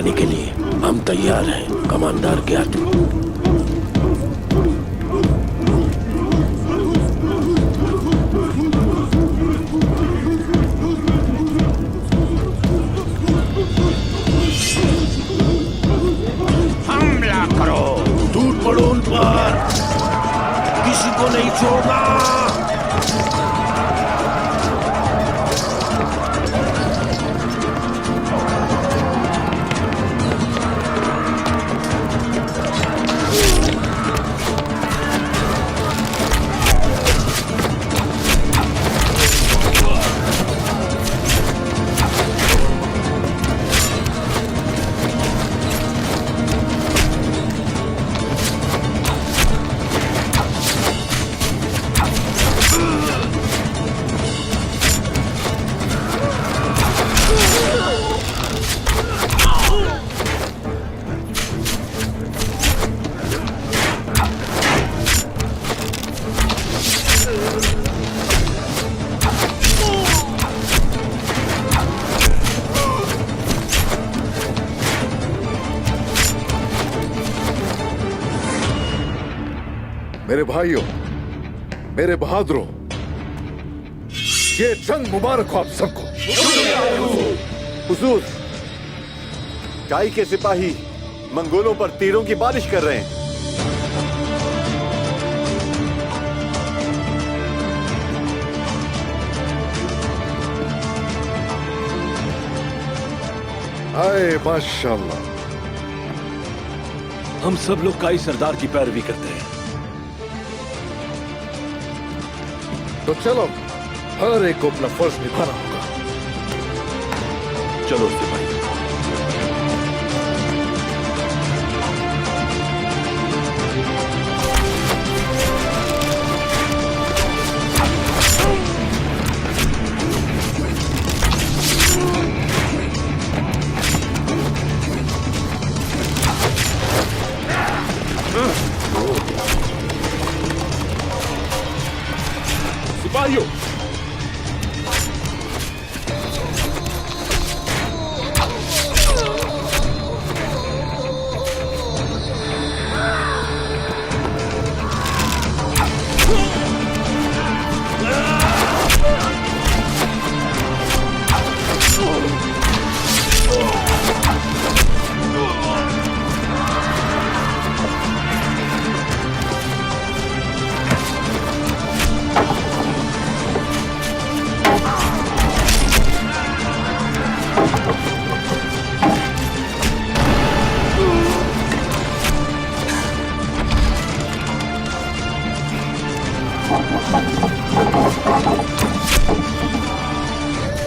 लगाने के लिए हम तैयार हैं, कमांडर ज्ञात। हमला करो, टूट पड़ो उन पर, किसी को नहीं छोड़ना। मेरे भाइयों, मेरे बहादुरों, ये जंग मुबारक हो आप सबको। हुजूर, काई के सिपाही मंगोलों पर तीरों की बारिश कर रहे हैं। आए माशाल्लाह। हम सब लोग काई सरदार की पैरवी करते हैं। तो चलो, हर एक को अपना फर्ज निभाना होगा। चलो सिपाही। सिपाहियों,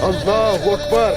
अल्लाहु अकबर।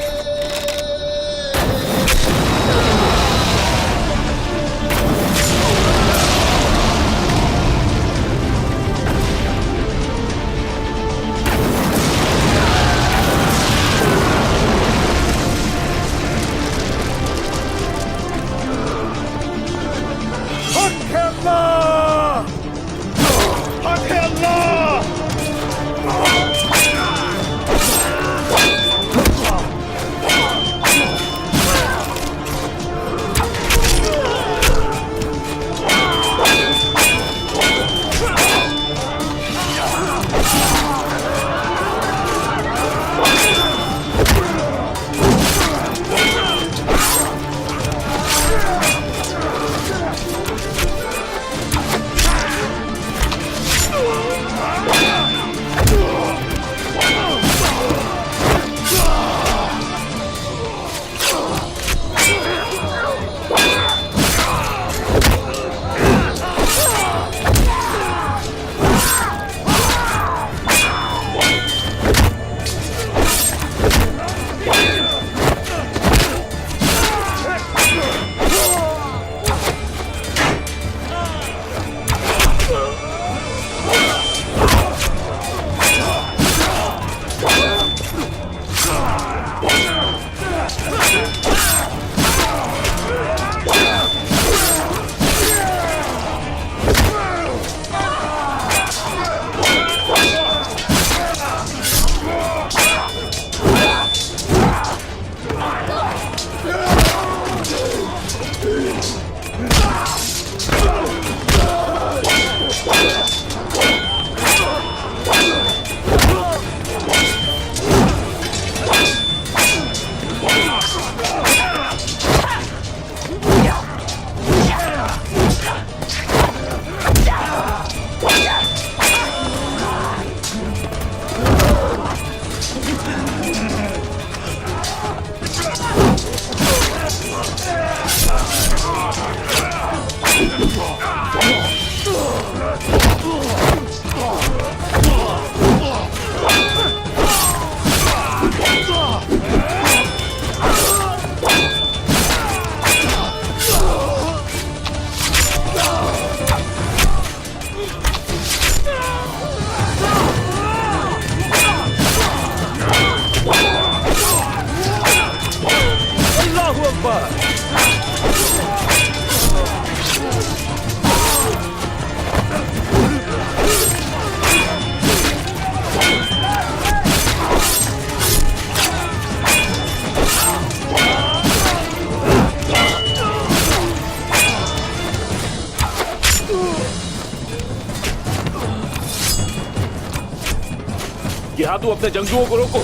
यहाँ तू अपने जंगजुओं को रोको।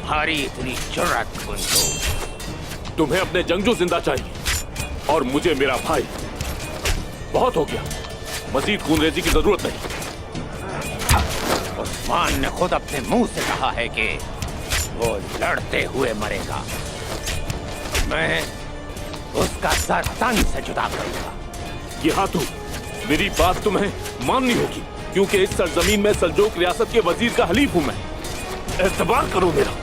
हमारी इतनी जुर्रत गुंडू। तुम्हें अपने जंगजू जिंदा चाहिए और मुझे मेरा भाई। बहुत हो गया, मजीद खूनरेजी की जरूरत नहीं। उस्मान ने खुद अपने मुंह से कहा है कि वो लड़ते हुए मरेगा। मैं उसका सर तन से जुदा करूंगा। यहाँ तू, मेरी बात तुम्हें माननी होगी, क्योंकि इस सरजमीन में सल्जूक रियासत के वजीर का हलीफ हूं मैं। एतबार करो मेरा।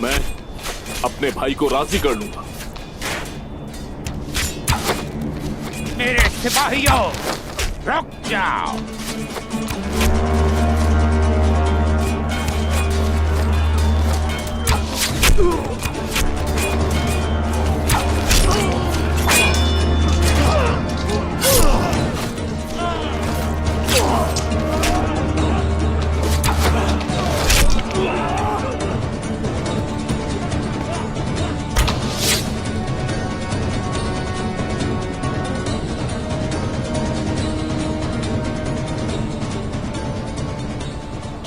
मैं अपने भाई को राजी कर लूंगा। मेरे सिपाहियों, रुक जाओ।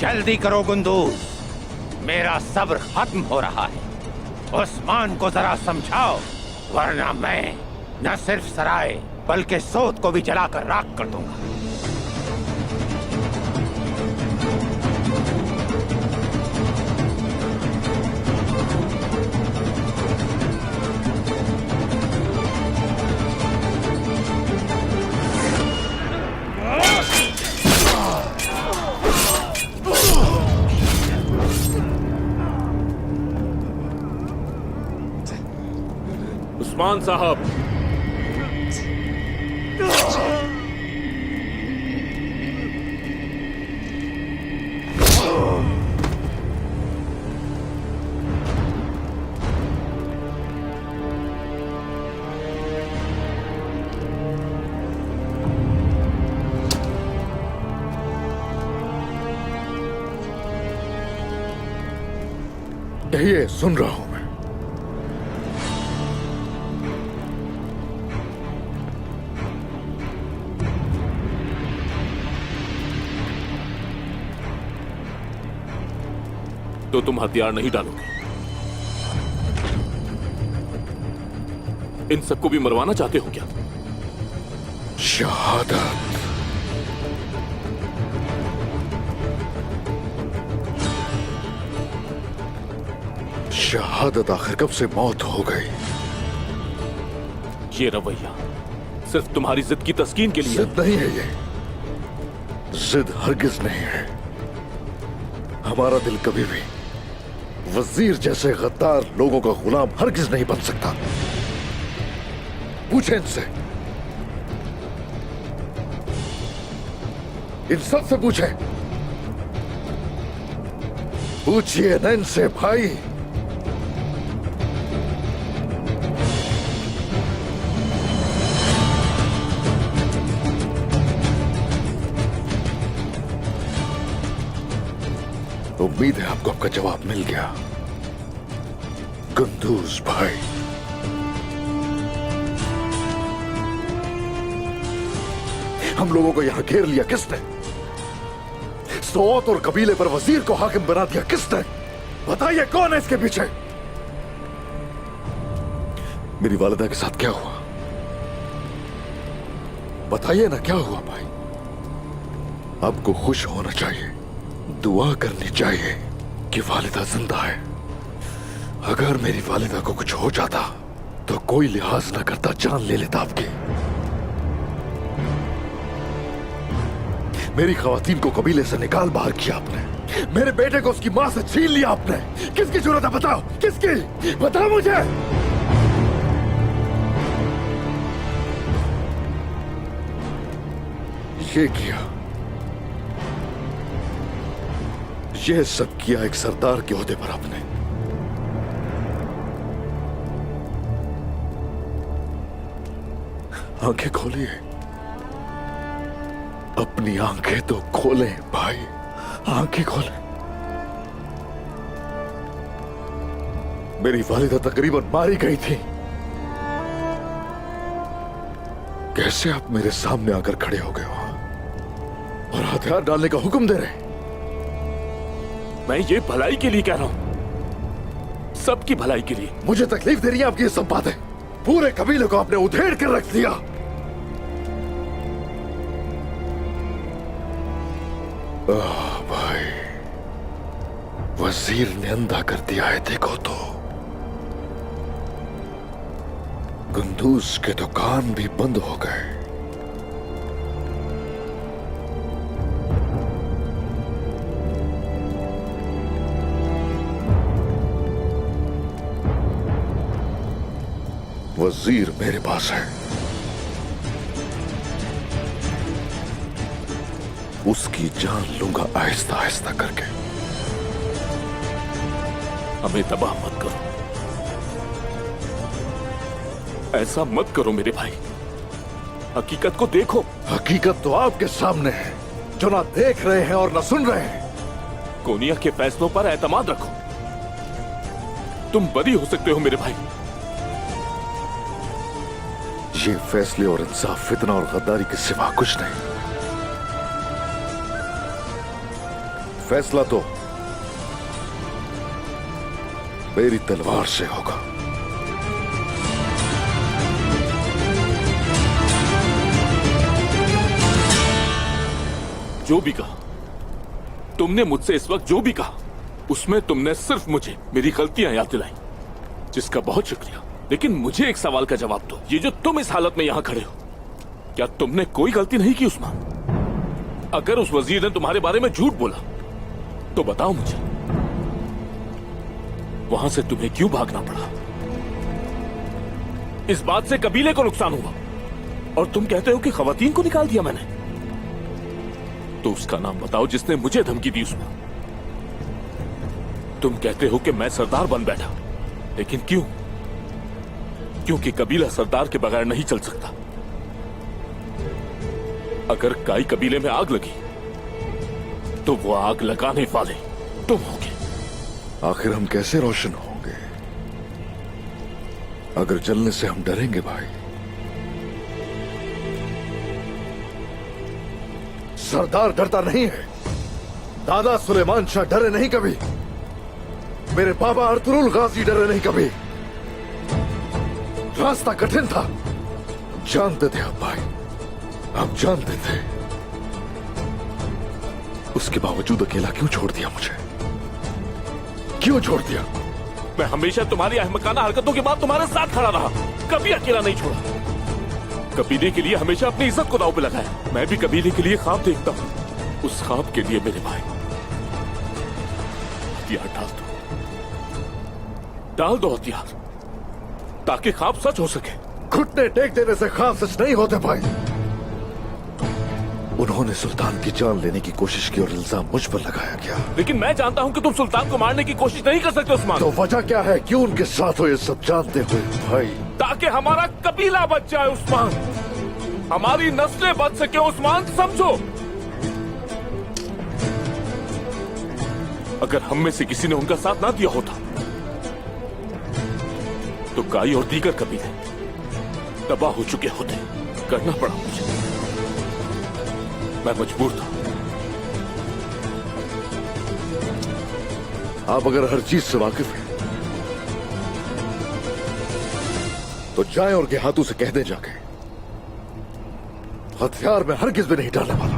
जल्दी करो गुंदूज, मेरा सब्र खत्म हो रहा है। उस्मान को जरा समझाओ, वरना मैं न सिर्फ सराय बल्कि सोत को भी जलाकर राख कर दूंगा। उस्मान साहब, कहिए, सुन रहा हूं मैं। तो तुम हथियार नहीं डालोगे? इन सबको भी मरवाना चाहते हो क्या? शहादत। शहादत आखिर कब से मौत हो गई? ये रवैया सिर्फ तुम्हारी जिद की तस्कीन के लिए। जिद नहीं है ये, जिद हरगिज नहीं है। हमारा दिल कभी भी वजीर जैसे गद्दार लोगों का गुलाम हरगिज नहीं बन सकता। पूछे इनसे, इन सब से पूछे। पूछिए न इनसे भाई। उम्मीद है आपको आपका जवाब मिल गया गुंदूज भाई। हम लोगों को यहां घेर लिया किसने? सौत और कबीले पर वजीर को हाकिम बना दिया किसने? बताइए कौन है इसके पीछे? मेरी वालिदा के साथ क्या हुआ? बताइए ना, क्या हुआ भाई? आपको खुश होना चाहिए, दुआ करनी चाहिए कि वालिदा जिंदा है। अगर मेरी वालिदा को कुछ हो जाता तो कोई लिहाज न करता जान ले लेता आपकी। मेरी खवातीन को कबीले से निकाल बाहर किया आपने। मेरे बेटे को उसकी मां से छीन लिया आपने। किसकी जरूरत है? बताओ किसकी? बताओ मुझे। ये किया, ये सब किया एक सरदार के ओहदे पर आपने। आंखें खोलिए, अपनी आंखें तो खोलें भाई, आंखें खोलें। मेरी वालिदा तकरीबन मारी गई थी। कैसे आप मेरे सामने आकर खड़े हो गए हो और हथियार डालने का हुक्म दे रहे हैं? मैं ये भलाई के लिए कह रहा हूं, सबकी भलाई के लिए। मुझे तकलीफ दे रही है आपकी ये सब बातें। पूरे कबीले को आपने उधेड़ कर रख दिया। ओह भाई, वजीर ने अंधा कर दिया है। देखो तो गुंदूस के तो कान भी बंद हो गए। वजीर मेरे पास है, उसकी जान लूंगा आहिस्ता आहिस्ता करके। हमें तबाह मत करो, ऐसा मत करो मेरे भाई। हकीकत को देखो। हकीकत तो आपके सामने है, जो ना देख रहे हैं और ना सुन रहे हैं। कोनिया के फैसलों पर एतमाद रखो। तुम बरी हो सकते हो मेरे भाई। ये फैसले और इंसाफ फितना और गद्दारी के सिवा कुछ नहीं। फैसला तो मेरी तलवार से होगा। जो भी कहा तुमने मुझसे, इस वक्त जो भी कहा उसमें तुमने सिर्फ मुझे मेरी गलतियां याद दिलाई, जिसका बहुत शुक्रिया। लेकिन मुझे एक सवाल का जवाब दो। ये जो तुम इस हालत में यहां खड़े हो, क्या तुमने कोई गलती नहीं की उस्मान? अगर उस वजीर ने तुम्हारे बारे में झूठ बोला तो बताओ मुझे, वहां से तुम्हें क्यों भागना पड़ा? इस बात से कबीले को नुकसान हुआ और तुम कहते हो कि खवातीन को निकाल दिया मैंने। तो उसका नाम बताओ जिसने मुझे धमकी दी उस्मान। तुम कहते हो कि मैं सरदार बन बैठा, लेकिन क्यों? क्योंकि कबीला सरदार के बगैर नहीं चल सकता। अगर काई कबीले में आग लगी तो वो आग लगाने वाले तुम होगे। आखिर हम कैसे रोशन होंगे अगर जलने से हम डरेंगे भाई? सरदार डरता नहीं है। दादा सुलेमान शाह डरे नहीं कभी। मेरे बाबा अर्तुरुल गाजी डरे नहीं कभी। रास्ता कठिन था, जानते थे आप भाई, आप जानते थे। उसके बावजूद अकेला क्यों छोड़ दिया मुझे? क्यों छोड़ दिया? मैं हमेशा तुम्हारी अहमकाना हरकतों के बाद तुम्हारे साथ खड़ा रहा, कभी अकेला नहीं छोड़ा। कबीले के लिए हमेशा अपनी इज्जत को दांव पे लगाया। मैं भी कबीले के लिए ख्वाब देखता हूं। उस ख्वाब के लिए मेरे भाई हथियार डाल दो हथियार, ताकि ख्वाब सच हो सके। घुटने टेक देने से ख्वाब सच नहीं होते भाई। उन्होंने सुल्तान की जान लेने की कोशिश की और इल्जाम मुझ पर लगाया गया। लेकिन मैं जानता हूं कि तुम सुल्तान को मारने की कोशिश नहीं कर सकते उस्मान। तो वजह क्या है? क्यों उनके साथ हो ये सब जानते हुए भाई? ताकि हमारा कबीला बच जाए उस्मान, हमारी नस्लें बच सके उस्मान, समझो। अगर हम में से किसी ने उनका साथ ना दिया होता तो काई और दीगर कबीले तबाह हो चुके होते। करना पड़ा मुझे, मैं मजबूर था। आप अगर हर चीज से वाकिफ हैं तो जाएं और देहातों से कह दें जाके, हथियार में हरगिज भी नहीं डालने वाला।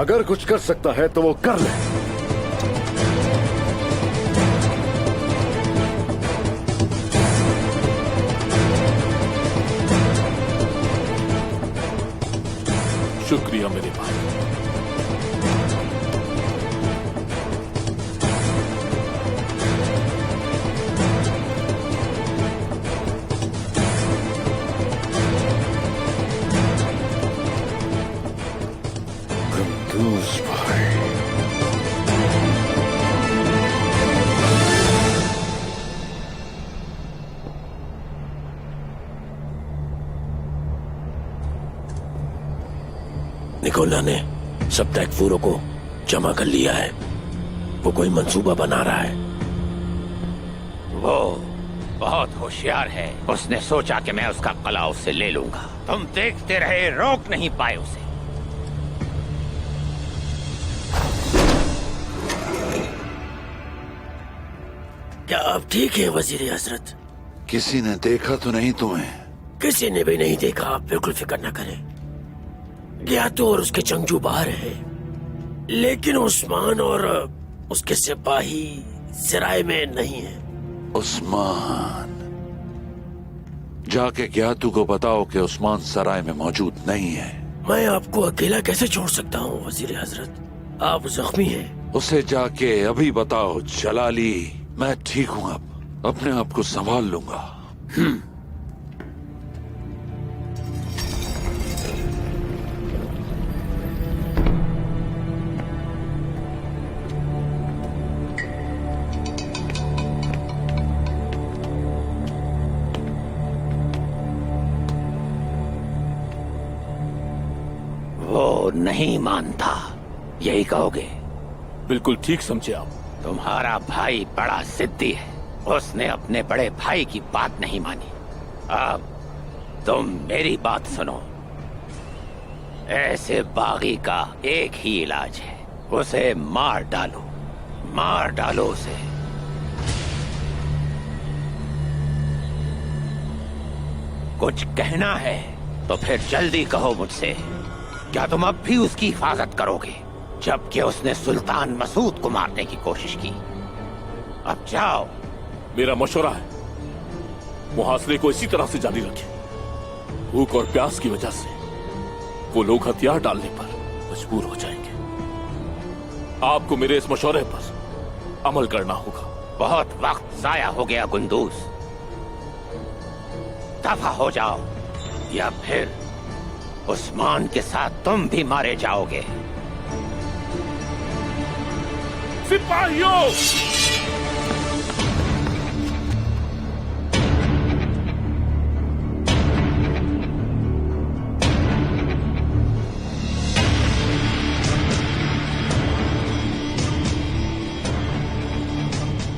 अगर कुछ कर सकता है तो वो कर ले। शुक्रिया मेरे भाई। कंदूस भाई, निकोला ने सब तैकफूरों को जमा कर लिया है। वो कोई मंसूबा बना रहा है। वो बहुत होशियार है। उसने सोचा कि मैं उसका कला उससे ले लूंगा। तुम देखते रहे, रोक नहीं पाए उसे। क्या आप ठीक है वजीर हजरत? किसी ने देखा तो नहीं तुम्हें? किसी ने भी नहीं देखा, आप बिल्कुल फिक्र न करें। गियातो और उसके जंगजू बाहर हैं, लेकिन उस्मान और उसके सिपाही सराय में नहीं है। उस्मान, जाके ग्यातू को बताओ कि उस्मान सराय में मौजूद नहीं है। मैं आपको अकेला कैसे छोड़ सकता हूँ वजीर हजरत? आप जख्मी हैं। उसे जाके अभी बताओ जलाली, मैं ठीक हूँ, अब अपने आप को संभाल लूंगा। वो नहीं मानता, यही कहोगे? बिल्कुल ठीक समझे आप। तुम्हारा भाई बड़ा जिद्दी है। उसने अपने बड़े भाई की बात नहीं मानी। अब तुम मेरी बात सुनो। ऐसे बागी का एक ही इलाज है, उसे मार डालो। मार डालो उसे। कुछ कहना है तो फिर जल्दी कहो मुझसे। क्या तुम अब भी उसकी हिफाजत करोगे, जबकि उसने सुल्तान मसूद को मारने की कोशिश की? अब जाओ। मेरा मशवरा है मुहासरे को इसी तरह से जारी रखें। भूख और प्यास की वजह से वो लोग हथियार डालने पर मजबूर हो जाएंगे। आपको मेरे इस मशवरे पर अमल करना होगा। बहुत वक्त जाया हो गया गुंदूस। दफा हो जाओ, या फिर उस्मान के साथ तुम भी मारे जाओगे। सिपाहियों!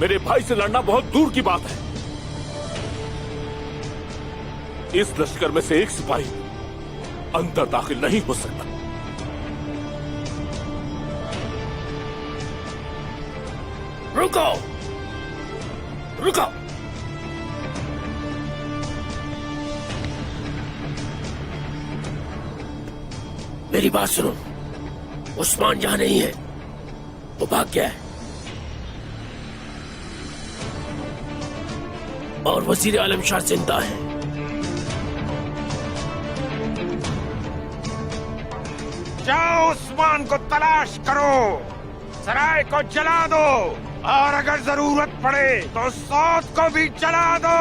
मेरे भाई से लड़ना बहुत दूर की बात है। इस लश्कर में से एक सिपाही अंदर दाखिल नहीं हो सकता। रुको, रुको। मेरी बात सुनो। उस्मान जहां नहीं है, वो भाग गया है। और वजीर आलम शाह जिंदा है। जाओ, उस्मान को तलाश करो, सराय को जला दो, और अगर जरूरत पड़े तो सौत को भी जला दो।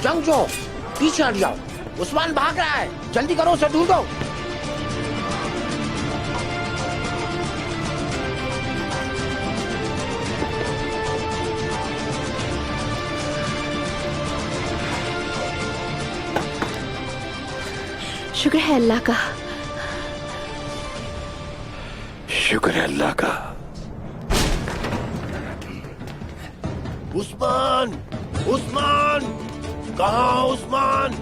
जंगजू, पीछे हट जाओ। उस्मान भाग रहा है, जल्दी करो, उसे ढूंढो। शुक्र है अल्लाह का। शुक्र है अल्लाह का। उस्मान, उस्मान, कहाँ उस्मान?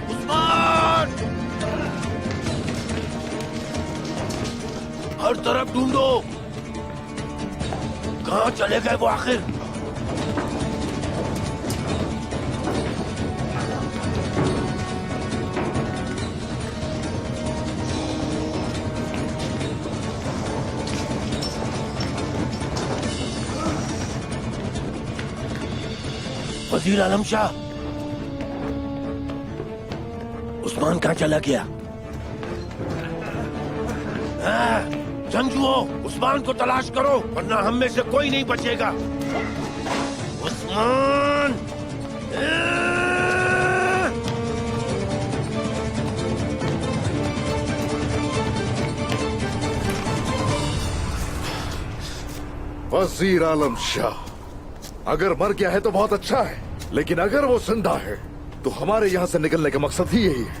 उस्मान! हर तरफ ढूंढो, कहाँ चले गए वो आखिर? वजीर आलम शाह, उस्मान कहाँ चला गया? जंगजुओं, उस्मान को तलाश करो, वरना हम में से कोई नहीं बचेगा। उस्मान! उस्मान। वजीर आलम शाह, अगर मर गया है तो बहुत अच्छा है, लेकिन अगर वो जिंदा है तो हमारे यहाँ से निकलने का मकसद ही यही है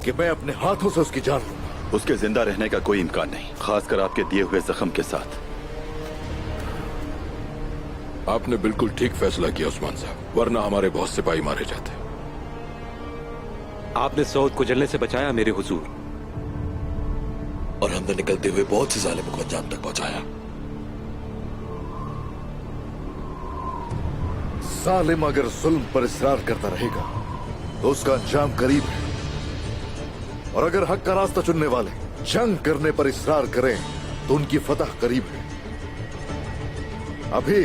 कि मैं अपने हाथों से उसकी जान लूंगा। उसके जिंदा रहने का कोई इम्कान नहीं, खासकर आपके दिए हुए जख्म के साथ। आपने बिल्कुल ठीक फैसला किया उस्मान साहब, वरना हमारे बहुत सिपाही मारे जाते। आपने सऊद को जलने से बचाया मेरे हुजूर, और हमने निकलते हुए बहुत से जालिमों को अंजाम तक पहुंचाया। जालिम अगर जुल्म पर इसरार करता रहेगा तो उसका अंजाम करीब है, और अगर हक का रास्ता चुनने वाले जंग करने पर इसरार करें तो उनकी फतह करीब है। अभी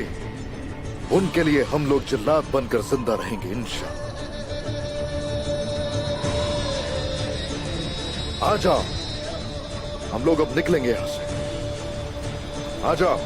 उनके लिए हम लोग जिल्लात बनकर जिंदा रहेंगे इंशाअल्लाह। आ जाओ, हम लोग अब निकलेंगे यहां से। आ जाओ।